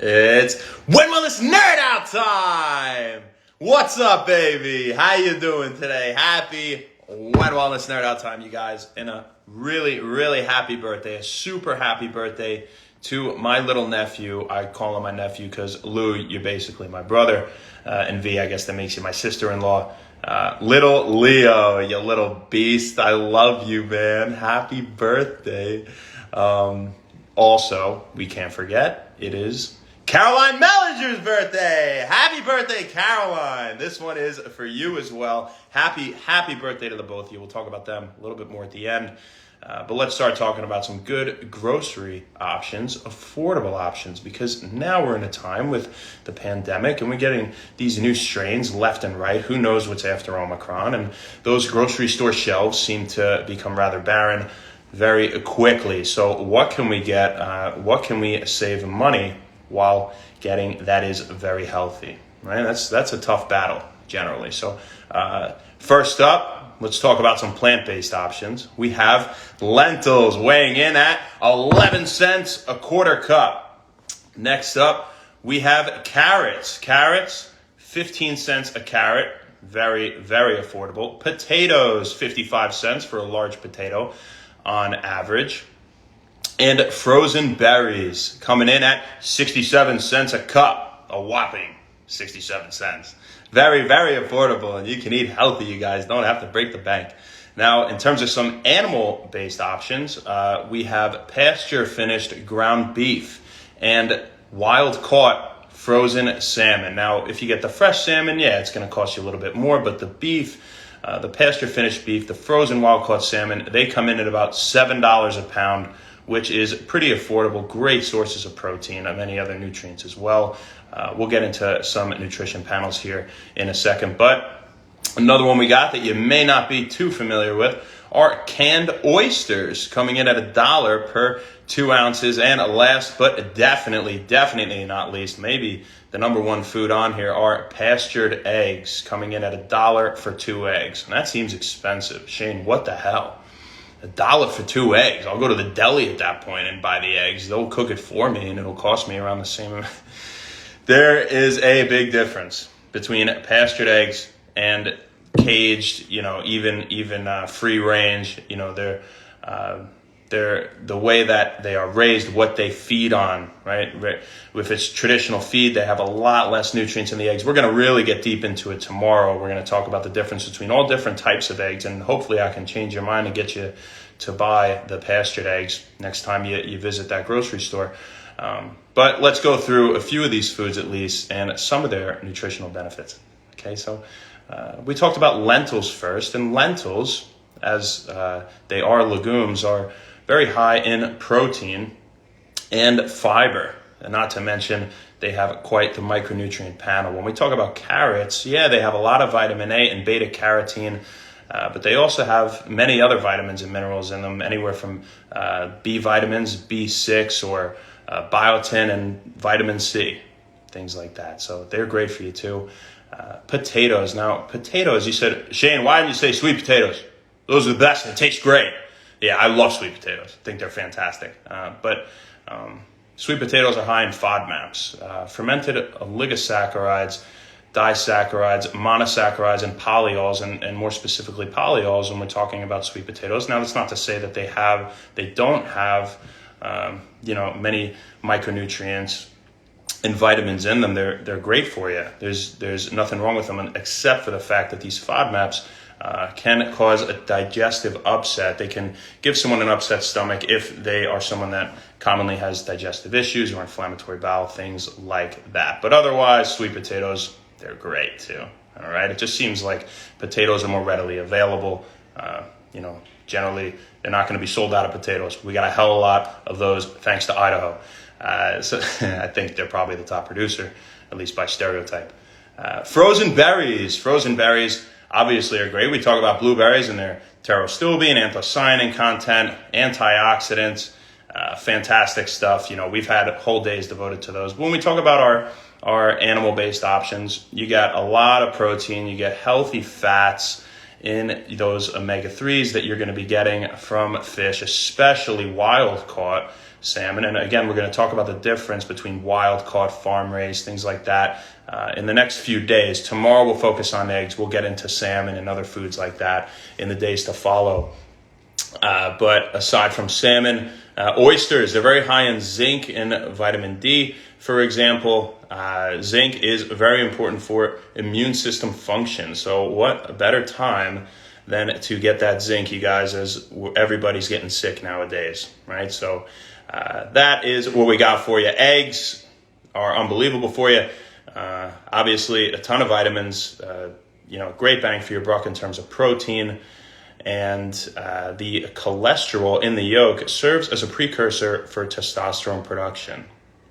It's Wend Nerd Out time! What's up, baby? How you doing today? Happy Wend Nerd Out time, you guys. And a really, really happy birthday, a super happy birthday to my little nephew. I call him my nephew because Lou, you're basically my brother. And V, I guess that makes you my sister-in-law. Little Leo, you little beast. I love you, man. Happy birthday. Also, we can't forget, it is Caroline Mellinger's birthday. Happy birthday, Caroline. This one is for you as well. Happy birthday to the both of you. We'll talk about them a little bit more at the end. But let's start talking about some good grocery options, affordable options, because now we're in a time with the pandemic and we're getting these new strains left and right. Who knows what's after Omicron? And those grocery store shelves seem to become rather barren very quickly. So what can we get? What can we save money while getting that is very healthy? Right? That's a tough battle generally. So first up, let's talk about some plant-based options. We have lentils weighing in at 11 cents a quarter cup. Next up, we have carrots. Carrots, 15 cents a carrot. Very, very affordable. Potatoes, 55 cents for a large potato on average. And frozen berries coming in at 67 cents a cup. A whopping 67 cents. Very, very affordable, and you can eat healthy, you guys. Don't have to break the bank. Now, in terms of some animal-based options, we have pasture-finished ground beef and wild-caught frozen salmon. Now, if you get the fresh salmon, yeah, it's going to cost you a little bit more, but the beef, the pasture-finished beef, the frozen wild-caught salmon, they come in at about $7 a pound, which is pretty affordable. Great sources of protein and many other nutrients as well. We'll get into some nutrition panels here in a second. But another one we got that you may not be too familiar with are canned oysters, coming in at $1 per 2 ounces. And last but definitely not least, maybe the number one food on here, are pastured eggs, coming in at $1 for 2 eggs. And that seems expensive. Shane, what the hell? $1 for 2 eggs. I'll go to the deli at that point and buy the eggs. They'll cook it for me and it'll cost me around the same amount. There is a big difference between pastured eggs and caged, even free range. They're the way that they are raised, what they feed on, right? If it's traditional feed, they have a lot less nutrients in the eggs. We're going to really get deep into it tomorrow. We're going to talk about the difference between all different types of eggs, and hopefully I can change your mind and get you to buy the pastured eggs next time you visit that grocery store. But let's go through a few of these foods at least and some of their nutritional benefits. Okay, so we talked about lentils first, and lentils, as they are legumes, are very high in protein and fiber, and not to mention they have quite the micronutrient panel. When we talk about carrots, yeah, they have a lot of vitamin A and beta carotene, but they also have many other vitamins and minerals in them, anywhere from B vitamins, B6, or biotin and vitamin C, things like that. So they're great for you too. Potatoes. Now, potatoes, you said, Shane, why didn't you say sweet potatoes? Those are the best. They taste great. Yeah, I love sweet potatoes. I think they're fantastic. But sweet potatoes are high in FODMAPs, fermented oligosaccharides, disaccharides, monosaccharides, and polyols, and more specifically polyols when we're talking about sweet potatoes. Now, that's not to say that they don't have many micronutrients and vitamins in them. They're great for you. There's nothing wrong with them except for the fact that these FODMAPs can cause a digestive upset. They can give someone an upset stomach if they are someone that commonly has digestive issues or inflammatory bowel, things like that. But otherwise, sweet potatoes, they're great too. All right. It just seems like potatoes are more readily available. Generally, they're not going to be sold out of potatoes. We got a hell of a lot of those thanks to Idaho. So I think they're probably the top producer, at least by stereotype. Frozen berries obviously are great. We talk about blueberries and their pterostilbene, anthocyanin content, antioxidants, fantastic stuff. We've had whole days devoted to those. When we talk about our animal-based options, you get a lot of protein, you get healthy fats in those omega-3s that you're going to be getting from fish, especially wild-caught. salmon. And again, we're going to talk about the difference between wild caught, farm raised, things like that in the next few days. Tomorrow we'll focus on eggs. We'll get into salmon and other foods like that in the days to follow. But aside from salmon, oysters, they're very high in zinc and vitamin D. For example, zinc is very important for immune system function. So what a better time than to get that zinc, you guys, as everybody's getting sick nowadays, right? So that is what we got for you. Eggs are unbelievable for you. Obviously, a ton of vitamins, great bang for your buck in terms of protein. And the cholesterol in the yolk serves as a precursor for testosterone production.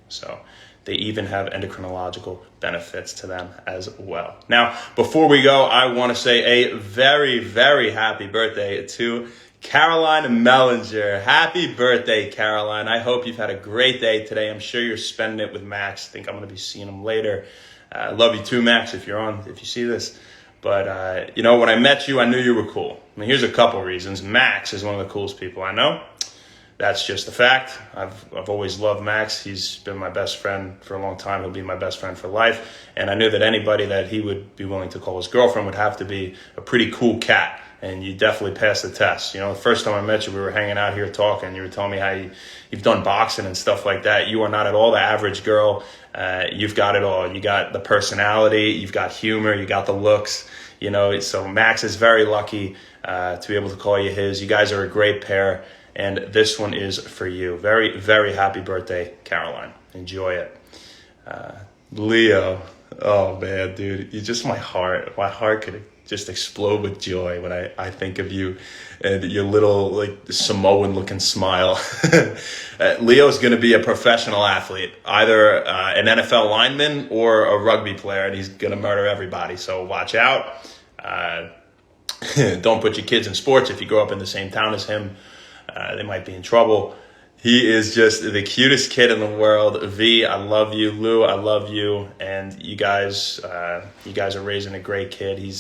So they even have endocrinological benefits to them as well. Now, before we go, I want to say a very, very happy birthday to Caroline Mellinger. Happy birthday, Caroline. I hope you've had a great day today. I'm sure you're spending it with Max. I think I'm going to be seeing him later. I love you too, Max, if you see this. But, when I met you, I knew you were cool. I mean, here's a couple reasons. Max is one of the coolest people I know. That's just a fact. I've always loved Max. He's been my best friend for a long time. He'll be my best friend for life. And I knew that anybody that he would be willing to call his girlfriend would have to be a pretty cool cat. And you definitely passed the test. The first time I met you, we were hanging out here talking. You were telling me how you've done boxing and stuff like that. You are not at all the average girl. You've got it all. You got the personality. You've got humor. You got the looks. So Max is very lucky to be able to call you his. You guys are a great pair. And this one is for you. Very, very happy birthday, Caroline. Enjoy it. Leo. Oh, man, dude. You're just my heart. My heart could just explode with joy when I think of you and your little Samoan-looking smile. Leo's going to be a professional athlete, either an NFL lineman or a rugby player, and he's going to murder everybody. So watch out. Don't put your kids in sports if you grow up in the same town as him. They might be in trouble. He is just the cutest kid in the world. V, I love you. Lou, I love you. And you guys are raising a great kid.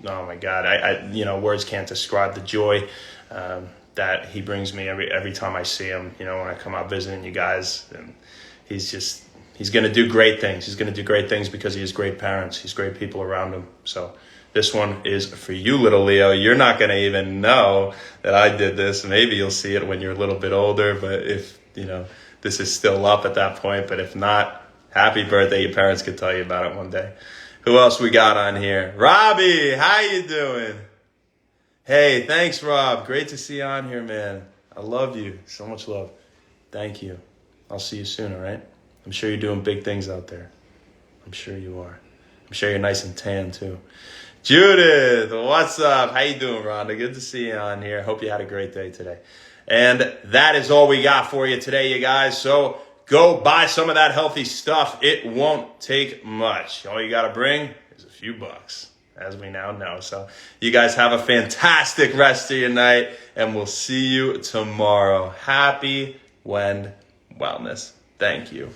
Oh my God, I words can't describe the joy that he brings me every time I see him. When I come out visiting you guys, and he's going to do great things. He's going to do great things because he has great parents. He's great people around him. So this one is for you, little Leo. You're not going to even know that I did this. Maybe you'll see it when you're a little bit older. But if this is still up at that point, but if not, happy birthday. Your parents could tell you about it one day. Who else we got on here? Robbie, how you doing? Hey, thanks, Rob. Great to see you on here, man. I love you. So much love. Thank you. I'll see you soon, all right? I'm sure you're doing big things out there. I'm sure you are. I'm sure you're nice and tan, too. Judith, what's up? How you doing, Rhonda? Good to see you on here. Hope you had a great day today. And that is all we got for you today, you guys. So go buy some of that healthy stuff. It won't take much. All you got to bring is a few bucks, as we now know. So you guys have a fantastic rest of your night, and we'll see you tomorrow. Happy Wend Wellness. Thank you.